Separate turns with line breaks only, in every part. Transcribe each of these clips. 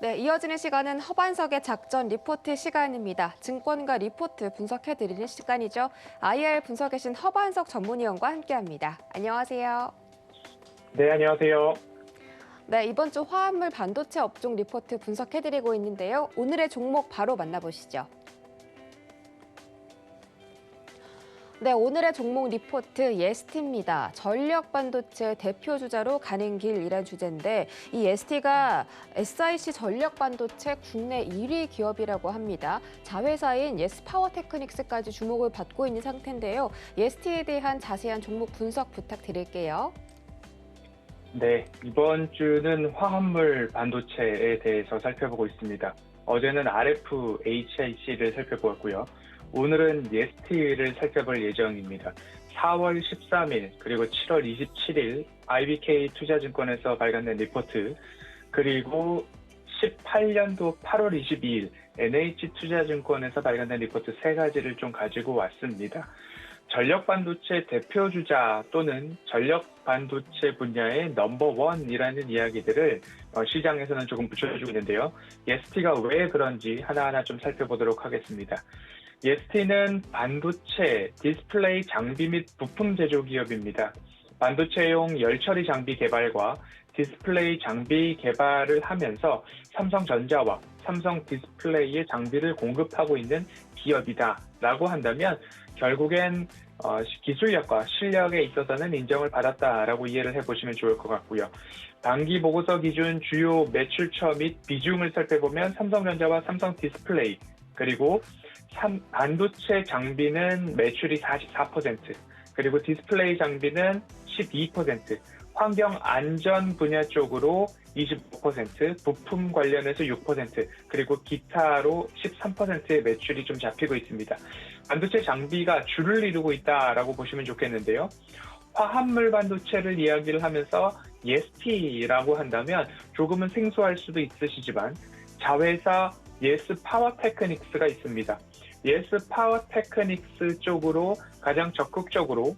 네, 이어지는 시간은 허반석의 작전 리포트 시간입니다. 증권가 리포트 분석해드리는 시간이죠. IR 분석에 신 허반석 전문위원과 함께합니다. 안녕하세요.
네, 안녕하세요.
네, 이번 주 화합물 반도체 업종 리포트 분석해드리고 있는데요. 오늘의 종목 바로 만나보시죠. 네, 오늘의 종목 리포트 예스티입니다. 전력 반도체 대표 주자로 가는 길이란 주제인데 이 예스티가 SIC 전력 반도체 국내 1위 기업이라고 합니다. 자회사인 예스파워테크닉스까지 주목을 받고 있는 상태인데요. 예스티에 대한 자세한 종목 분석 부탁드릴게요.
네, 이번 주는 화합물 반도체에 대해서 살펴보고 있습니다. 어제는 RFHIC를 살펴보았고요. 오늘은 예스티를 살펴볼 예정입니다. 4월 13일 그리고 7월 27일 IBK 투자증권에서 발간된 리포트, 그리고 18년도 8월 22일 NH투자증권에서 발간된 리포트 세 가지를 좀 가지고 왔습니다. 전력 반도체 대표 주자 또는 전력 반도체 분야의 넘버원이라는 이야기들을 시장에서는 조금 붙여주고 있는데요. 예스티가 왜 그런지 하나하나 좀 살펴보도록 하겠습니다. 예스티는 반도체, 디스플레이 장비 및 부품 제조 기업입니다. 반도체용 열처리 장비 개발과 디스플레이 장비 개발을 하면서 삼성전자와 삼성 디스플레이의 장비를 공급하고 있는 기업이다라고 한다면 결국엔 기술력과 실력에 있어서는 인정을 받았다라고 이해를 해보시면 좋을 것 같고요. 단기 보고서 기준 주요 매출처 및 비중을 살펴보면 삼성전자와 삼성 디스플레이, 그리고 반도체 장비는 매출이 44%, 그리고 디스플레이 장비는 12%, 환경 안전 분야 쪽으로 25%, 부품 관련해서 6%, 그리고 기타로 13%의 매출이 좀 잡히고 있습니다. 반도체 장비가 주를 이루고 있다라고 보시면 좋겠는데요. 화합물 반도체를 이야기를 하면서 예스티라고 한다면 조금은 생소할 수도 있으시지만 자회사 예스파워테크닉스가 있습니다. 예스파워테크닉스 쪽으로 가장 적극적으로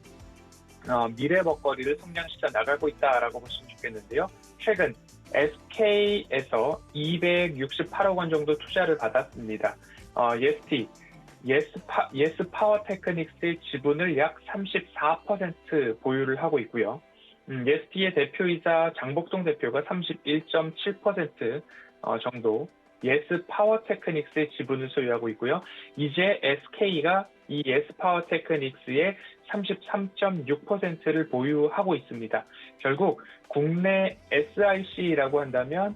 미래 먹거리를 성장시켜 나가고 있다라고 보시면 좋겠는데요. 최근 SK에서 268억 원 정도 투자를 받았습니다. 예스파워테크닉스의 지분을 약 34% 보유를 하고 있고요. 예스티의 대표이사 장복동 대표가 31.7% 정도 예스파워테크닉스의 지분을 소유하고 있고요. 이제 SK가 이 예스파워테크닉스의 33.6%를 보유하고 있습니다. 결국 국내 SIC라고 한다면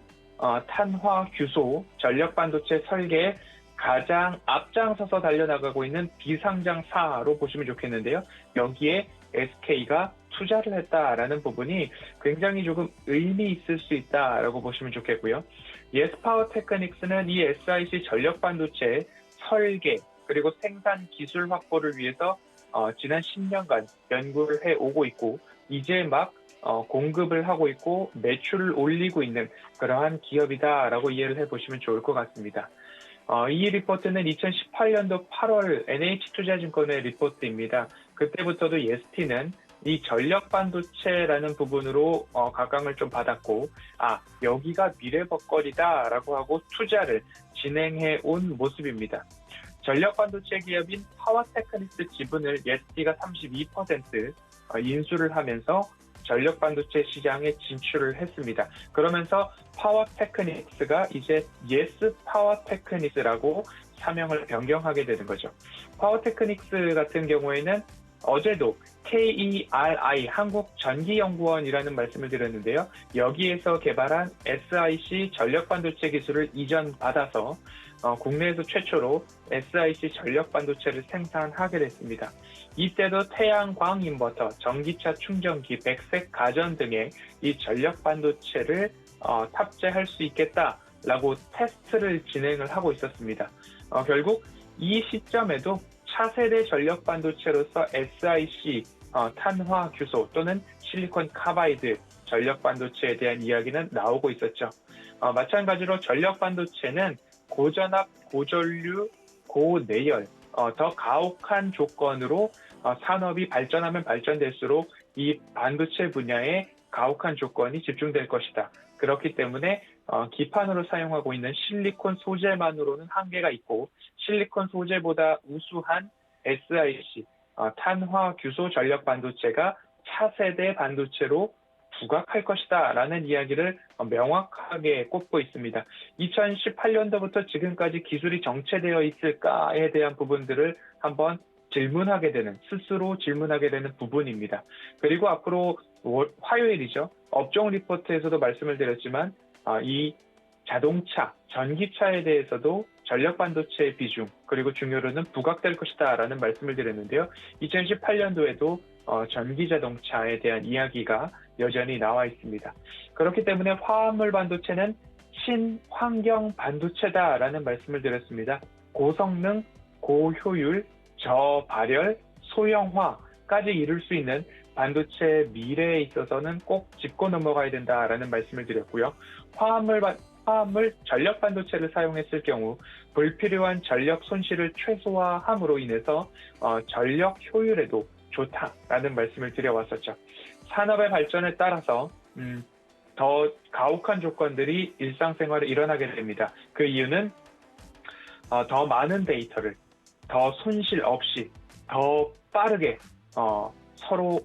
탄화, 규소, 전력 반도체 설계에 가장 앞장서서 달려나가고 있는 비상장사로 보시면 좋겠는데요. 여기에 SK가 투자를 했다라는 부분이 굉장히 조금 의미 있을 수 있다라고 보시면 좋겠고요. 예스파워테크닉스는 이 SIC 전력 반도체 설계 그리고 생산 기술 확보를 위해서 지난 10년간 연구를 해오고 있고 이제 막 공급을 하고 있고 매출을 올리고 있는 그러한 기업이다라고 이해를 해보시면 좋을 것 같습니다. 이 리포트는 2018년도 8월 NH투자증권의 리포트입니다. 그때부터도 예스티는 이 전력 반도체라는 부분으로 각광을 좀 받았고 여기가 미래 먹거리다라고 하고 투자를 진행해 온 모습입니다. 전력 반도체 기업인 파워테크닉스 지분을 예스티가 32% 인수를 하면서 전력 반도체 시장에 진출을 했습니다. 그러면서 파워테크닉스가 이제 예스파워테크닉스라고 사명을 변경하게 되는 거죠. 파워테크닉스 같은 경우에는 어제도 KERI 한국전기연구원이라는 말씀을 드렸는데요. 여기에서 개발한 SIC 전력 반도체 기술을 이전받아서 국내에서 최초로 SIC 전력 반도체를 생산하게 됐습니다. 이때도 태양광 인버터, 전기차 충전기, 백색 가전 등의 이 전력 반도체를 탑재할 수 있겠다라고 테스트를 진행을 하고 있었습니다. 결국 이 시점에도 차세대 전력 반도체로서 SIC, 탄화 규소 또는 실리콘 카바이드 전력 반도체에 대한 이야기는 나오고 있었죠. 마찬가지로 전력 반도체는 고전압, 고전류, 고내열, 더 가혹한 조건으로 산업이 발전하면 발전될수록 이 반도체 분야의 가혹한 조건이 집중될 것이다. 그렇기 때문에 기판으로 사용하고 있는 실리콘 소재만으로는 한계가 있고 실리콘 소재보다 우수한 SiC 탄화 규소 전력 반도체가 차세대 반도체로 부각할 것이다 라는 이야기를 명확하게 꼽고 있습니다. 2018년도부터 지금까지 기술이 정체되어 있을까에 대한 부분들을 한번 스스로 질문하게 되는 부분입니다. 그리고 앞으로 화요일이죠. 업종 리포트에서도 말씀을 드렸지만 이 자동차, 전기차에 대해서도 전력 반도체의 비중 그리고 중요도는 부각될 것이다 라는 말씀을 드렸는데요. 2018년도에도 전기 자동차에 대한 이야기가 여전히 나와 있습니다. 그렇기 때문에 화합물 반도체는 친환경 반도체다라는 말씀을 드렸습니다. 고성능, 고효율, 저발열, 소형화까지 이룰 수 있는 반도체 미래에 있어서는 꼭 짚고 넘어가야 된다라는 말씀을 드렸고요. 화합물 전력 반도체를 사용했을 경우 불필요한 전력 손실을 최소화함으로 인해서 전력 효율에도 좋다라는 말씀을 드려왔었죠. 산업의 발전에 따라서 더 가혹한 조건들이 일상생활에 일어나게 됩니다. 그 이유는 더 많은 데이터를 더 손실 없이 더 빠르게 서로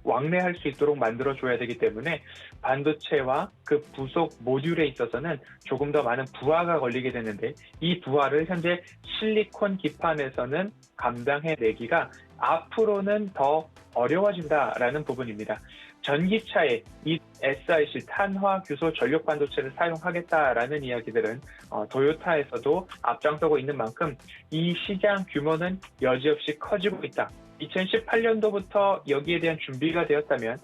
왕래할 수 있도록 만들어줘야 되기 때문에 반도체와 그 부속 모듈에 있어서는 조금 더 많은 부하가 걸리게 되는데 이 부하를 현재 실리콘 기판에서는 감당해내기가 앞으로는 더 어려워진다라는 부분입니다. 전기차에 이 SiC 탄화 규소 전력 반도체를 사용하겠다라는 이야기들은 도요타에서도 앞장서고 있는 만큼 이 시장 규모는 여지없이 커지고 있다. 2018년도부터 여기에 대한 준비가 되었다면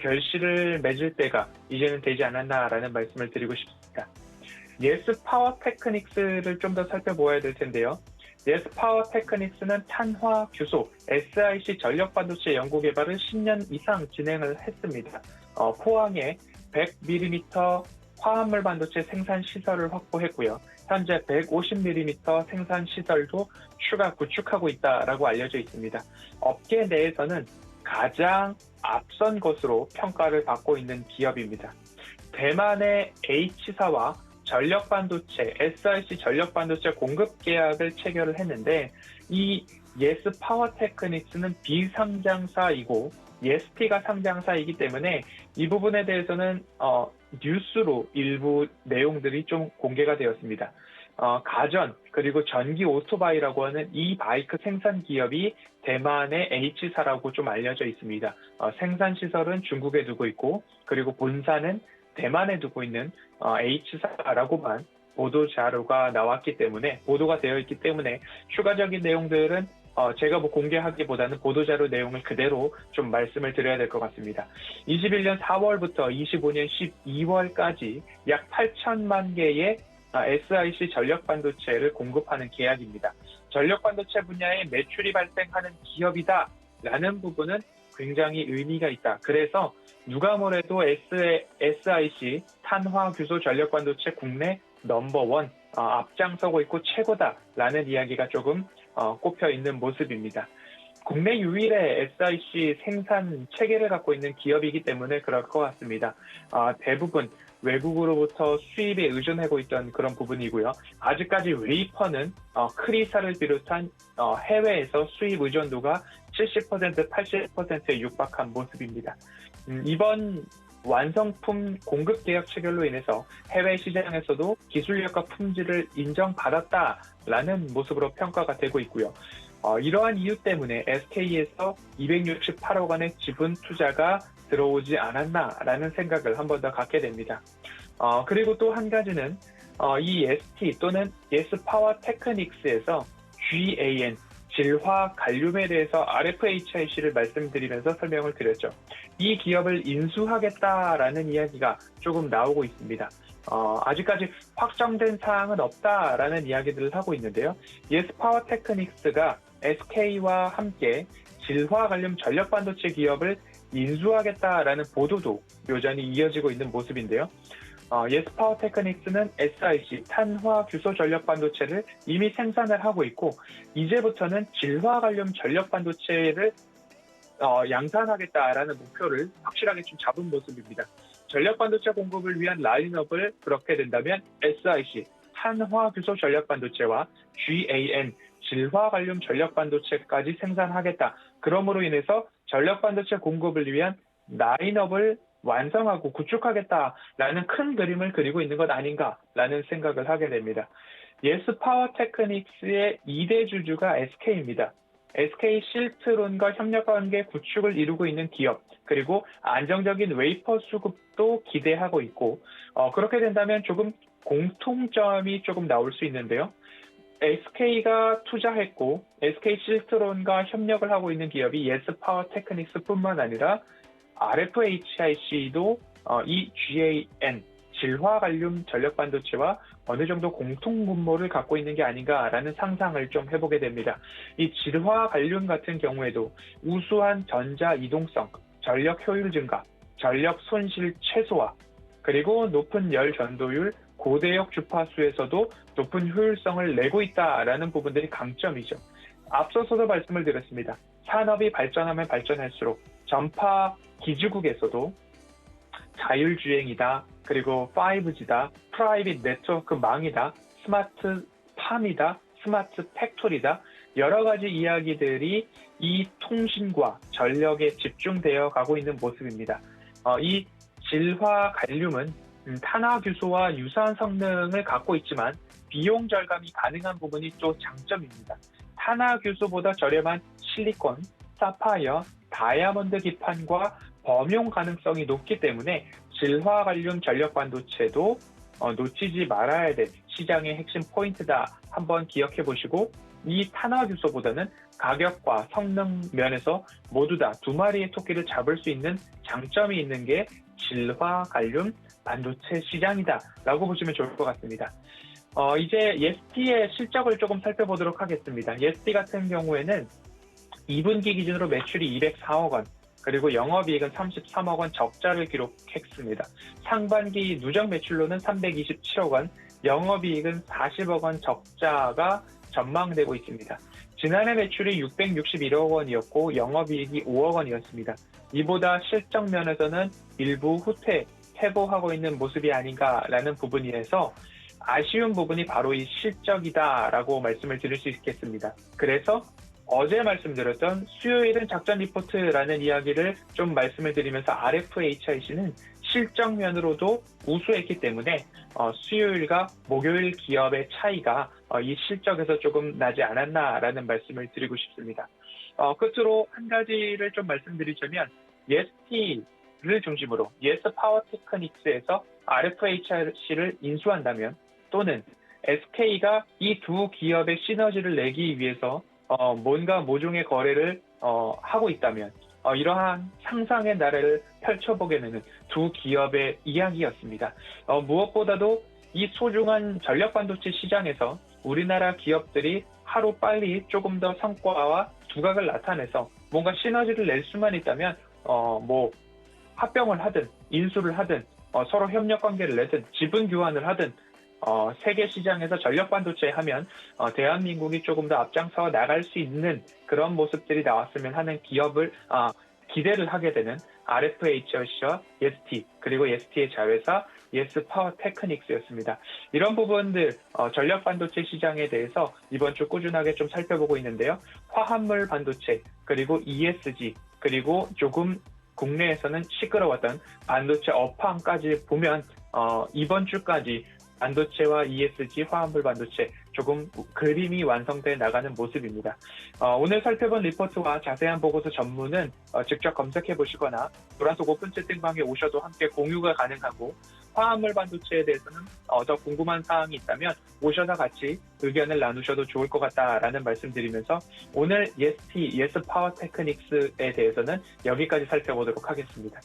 결실을 맺을 때가 이제는 되지 않았나라는 말씀을 드리고 싶습니다. 예스 파워 테크닉스를 좀 더 살펴보아야 될 텐데요. 예스 파워 테크닉스는 탄화 규소 SiC 전력 반도체 연구 개발을 10년 이상 진행을 했습니다. 포항에 100mm 화합물 반도체 생산 시설을 확보했고요. 현재 150mm 생산 시설도 추가 구축하고 있다라고 알려져 있습니다. 업계 내에서는 가장 앞선 것으로 평가를 받고 있는 기업입니다. 대만의 H사와 전력 반도체, SiC 전력 반도체 공급 계약을 체결을 했는데 이 예스 파워 테크닉스는 비상장사이고 예스티가 상장사이기 때문에 이 부분에 대해서는 뉴스로 일부 내용들이 좀 공개가 되었습니다. 가전 그리고 전기 오토바이라고 하는 이 바이크 생산 기업이 대만의 H사라고 좀 알려져 있습니다. 생산 시설은 중국에 두고 있고 그리고 본사는 대만에 두고 있는 H사라고만 보도 자료가 나왔기 때문에 보도가 되어 있기 때문에 추가적인 내용들은 제가 공개하기보다는 보도자료 내용을 그대로 좀 말씀을 드려야 될 것 같습니다. 21년 4월부터 25년 12월까지 약 8천만 개의 SiC 전력 반도체를 공급하는 계약입니다. 전력 반도체 분야에 매출이 발생하는 기업이다라는 부분은 굉장히 의미가 있다. 그래서 누가 뭐래도 SiC 탄화 규소 전력 반도체 국내 넘버원 앞장서고 있고 최고다라는 이야기가 조금 꼽혀 있는 모습입니다. 국내 유일의 SiC 생산 체계를 갖고 있는 기업이기 때문에 그럴 것 같습니다. 대부분 외국으로부터 수입에 의존하고 있던 그런 부분이고요. 아직까지 웨이퍼는 크리사를 비롯한 해외에서 수입 의존도가 70%, 80%에 육박한 모습입니다. 이번 완성품 공급 계약 체결로 인해서 해외 시장에서도 기술력과 품질을 인정받았다라는 모습으로 평가가 되고 있고요. 이러한 이유 때문에 SK에서 268억 원의 지분 투자가 들어오지 않았나라는 생각을 한 번 더 갖게 됩니다. 그리고 또 한 가지는 이 ST 또는 예스 파워 테크닉스에서 GAN 질화 갈륨에 대해서 RFHIC를 말씀드리면서 설명을 드렸죠. 이 기업을 인수하겠다라는 이야기가 조금 나오고 있습니다. 아직까지 확정된 사항은 없다라는 이야기들을 하고 있는데요. 예스 파워 테크닉스가 SK와 함께 질화 갈륨 전력 반도체 기업을 인수하겠다라는 보도도 여전히 이어지고 있는 모습인데요. 예스 파워 테크닉스는 SiC 탄화 규소 전력 반도체를 이미 생산을 하고 있고 이제부터는 질화 갈륨 전력 반도체를 양산하겠다라는 목표를 확실하게 좀 잡은 모습입니다. 전력 반도체 공급을 위한 라인업을 그렇게 된다면 SiC, 탄화규소 전력 반도체와 GaN, 질화 갈륨 전력 반도체까지 생산하겠다. 그러므로 인해서 전력 반도체 공급을 위한 라인업을 완성하고 구축하겠다라는 큰 그림을 그리고 있는 것 아닌가라는 생각을 하게 됩니다. 예스 파워 테크닉스의 2대 주주가 SK입니다. SK 실트론과 협력관계 구축을 이루고 있는 기업, 그리고 안정적인 웨이퍼 수급도 기대하고 있고, 그렇게 된다면 조금 공통점이 조금 나올 수 있는데요. SK가 투자했고 SK 실트론과 협력을 하고 있는 기업이 예스 파워 테크닉스뿐만 아니라 RFHIC도 이 GaN, 질화 갈륨 전력 반도체와 어느 정도 공통 분모를 갖고 있는 게 아닌가라는 상상을 좀 해보게 됩니다. 이 질화 갈륨 같은 경우에도 우수한 전자 이동성, 전력 효율 증가, 전력 손실 최소화, 그리고 높은 열 전도율, 고대역 주파수에서도 높은 효율성을 내고 있다라는 부분들이 강점이죠. 앞서서도 말씀을 드렸습니다. 산업이 발전하면 발전할수록 전파 기지국에서도 자율주행이다, 그리고 5G다, 프라이빗 네트워크 망이다, 스마트 팜이다, 스마트 팩토리다, 여러 가지 이야기들이 이 통신과 전력에 집중되어 가고 있는 모습입니다. 이 질화 갈륨은 탄화규소와 유사한 성능을 갖고 있지만 비용 절감이 가능한 부분이 또 장점입니다. 탄화규소보다 저렴한 실리콘, 사파이어, 다이아몬드 기판과 범용 가능성이 높기 때문에 질화 갈륨 전력 반도체도 놓치지 말아야 될 시장의 핵심 포인트다. 한번 기억해 보시고, 이 탄화규소보다는 가격과 성능 면에서 모두 다 두 마리의 토끼를 잡을 수 있는 장점이 있는 게 질화 갈륨 반도체 시장이다 라고 보시면 좋을 것 같습니다. 이제 예스티의 실적을 조금 살펴보도록 하겠습니다. 예스티 같은 경우에는 2분기 기준으로 매출이 204억 원, 그리고 영업이익은 33억 원 적자를 기록했습니다. 상반기 누적 매출로는 327억 원, 영업이익은 40억 원 적자가 전망되고 있습니다. 지난해 매출이 661억 원이었고 영업이익이 5억 원이었습니다. 이보다 실적 면에서는 일부 퇴보하고 있는 모습이 아닌가라는 부분이라서 아쉬운 부분이 바로 이 실적이다라고 말씀을 드릴 수 있겠습니다. 그래서 어제 말씀드렸던 수요일은 작전 리포트라는 이야기를 좀 말씀을 드리면서 RFHIC는 실적 면으로도 우수했기 때문에 수요일과 목요일 기업의 차이가 이 실적에서 조금 나지 않았나라는 말씀을 드리고 싶습니다. 끝으로 한 가지를 좀 말씀드리자면 예스티를 중심으로 예스 파워 테크닉스에서 RFHIC를 인수한다면, 또는 SK가 이 두 기업의 시너지를 내기 위해서 뭔가 모종의 거래를 하고 있다면, 이러한 상상의 나래를 펼쳐보게 되는 두 기업의 이야기였습니다. 무엇보다도 이 소중한 전력 반도체 시장에서 우리나라 기업들이 하루 빨리 조금 더 성과와 두각을 나타내서 뭔가 시너지를 낼 수만 있다면 합병을 하든 인수를 하든 서로 협력 관계를 내든 지분 교환을 하든 세계 시장에서 전력 반도체 하면 대한민국이 조금 더 앞장서 나갈 수 있는 그런 모습들이 나왔으면 하는 기대를 하게 되는 RFHIC와 예스티, 그리고 예스티의 자회사 예스 파워 테크닉스였습니다. 이런 부분들 전력 반도체 시장에 대해서 이번 주 꾸준하게 좀 살펴보고 있는데요. 화합물 반도체, 그리고 ESG, 그리고 조금 국내에서는 시끄러웠던 반도체 업황까지 보면 이번 주까지 반도체와 ESG, 화합물 반도체 조금 그림이 완성돼 나가는 모습입니다. 오늘 살펴본 리포트와 자세한 보고서 전문은 직접 검색해 보시거나 노란속 오픈 채팅방에 오셔도 함께 공유가 가능하고, 화합물 반도체에 대해서는 더 궁금한 사항이 있다면 오셔서 같이 의견을 나누셔도 좋을 것 같다라는 말씀드리면서 오늘 예스 파워 테크닉스에 대해서는 여기까지 살펴보도록 하겠습니다.